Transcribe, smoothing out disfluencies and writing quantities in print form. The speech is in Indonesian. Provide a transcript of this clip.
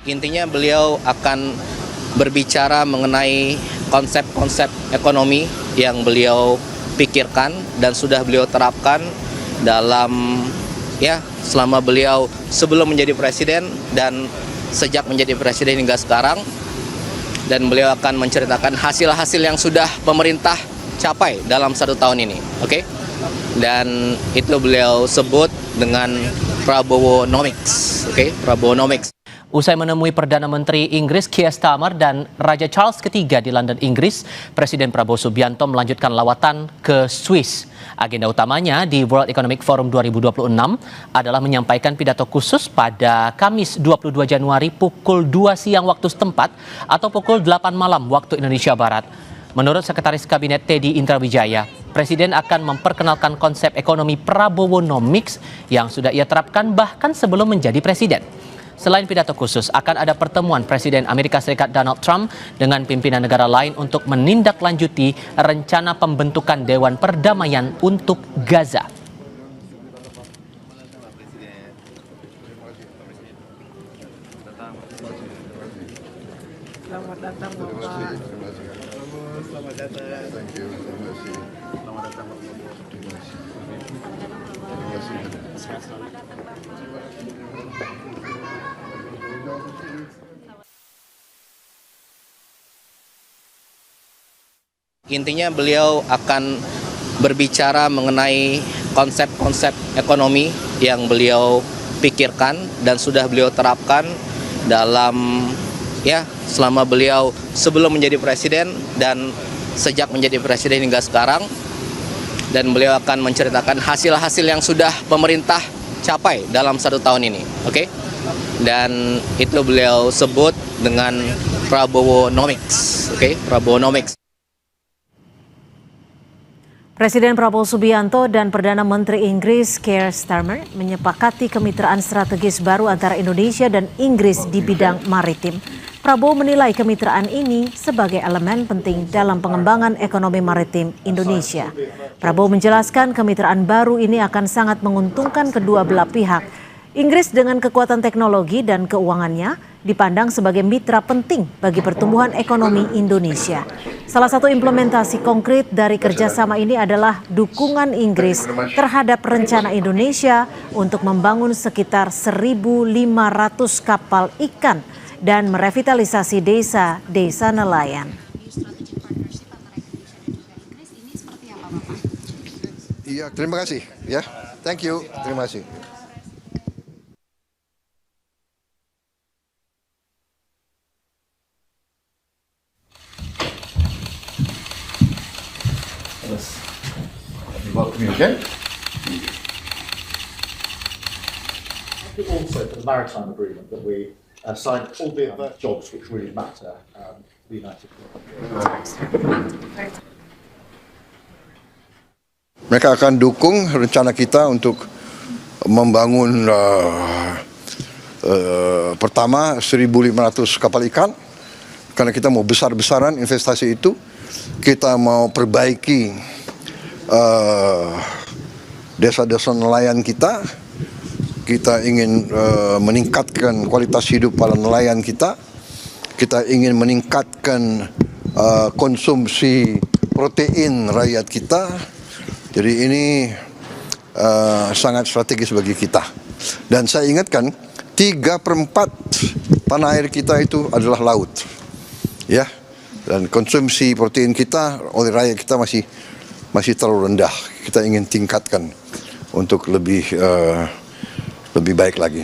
Intinya beliau akan berbicara mengenai konsep-konsep ekonomi yang beliau pikirkan dan sudah beliau terapkan dalam selama beliau sebelum menjadi presiden dan sejak menjadi presiden hingga sekarang. Dan beliau akan menceritakan hasil-hasil yang sudah pemerintah capai dalam 1 tahun ini, oke? Dan itu beliau sebut dengan Prabowonomics, oke? Prabowonomics. Usai menemui Perdana Menteri Inggris Keir Starmer dan Raja Charles III di London, Inggris, Presiden Prabowo Subianto melanjutkan lawatan ke Swiss. Agenda utamanya di World Economic Forum 2026 adalah menyampaikan pidato khusus pada Kamis 22 Januari pukul 2 siang waktu setempat atau pukul 8 malam waktu Indonesia Barat. Menurut Sekretaris Kabinet Teddy Indrawijaya, Presiden akan memperkenalkan konsep ekonomi Prabowonomics yang sudah ia terapkan bahkan sebelum menjadi presiden. Selain pidato khusus, akan ada pertemuan Presiden Amerika Serikat Donald Trump dengan pimpinan negara lain untuk menindaklanjuti rencana pembentukan Dewan Perdamaian untuk Gaza. Selamat datang, Bapak. Selamat datang. Thank you. Terima kasih. Selamat datang, Bapak. Intinya beliau akan berbicara mengenai konsep-konsep ekonomi yang beliau pikirkan dan sudah beliau terapkan dalam selama beliau sebelum menjadi presiden dan sejak menjadi presiden hingga sekarang. Dan beliau akan menceritakan hasil-hasil yang sudah pemerintah capai dalam 1 tahun ini, oke? Dan itu beliau sebut dengan Prabowonomics, oke? Prabowonomics. Presiden Prabowo Subianto dan Perdana Menteri Inggris Keir Starmer menyepakati kemitraan strategis baru antara Indonesia dan Inggris di bidang maritim. Prabowo menilai kemitraan ini sebagai elemen penting dalam pengembangan ekonomi maritim Indonesia. Prabowo menjelaskan kemitraan baru ini akan sangat menguntungkan kedua belah pihak. Inggris dengan kekuatan teknologi dan keuangannya dipandang sebagai mitra penting bagi pertumbuhan ekonomi Indonesia. Salah satu implementasi konkret dari kerjasama ini adalah dukungan Inggris terhadap rencana Indonesia untuk membangun sekitar 1.500 kapal ikan dan merevitalisasi desa-desa nelayan. Iya, terima kasih. Ya, thank you. Terima kasih. Welcome you again. Also for the maritime agreement that we signed, albeit about jobs which really matter, the United Kingdom. Mereka akan dukung rencana kita untuk membangun pertama 1.500 kapal ikan, karena kita mau besar-besaran investasi itu. Kita mau perbaiki desa-desa nelayan kita. Kita ingin meningkatkan kualitas hidup para nelayan kita. Kita ingin meningkatkan konsumsi protein rakyat kita. Jadi ini sangat strategis bagi kita. Dan saya ingatkan 3/4 tanah air kita itu adalah laut, ya. Dan konsumsi protein kita oleh rakyat kita masih terlalu rendah. Kita ingin tingkatkan untuk lebih baik lagi.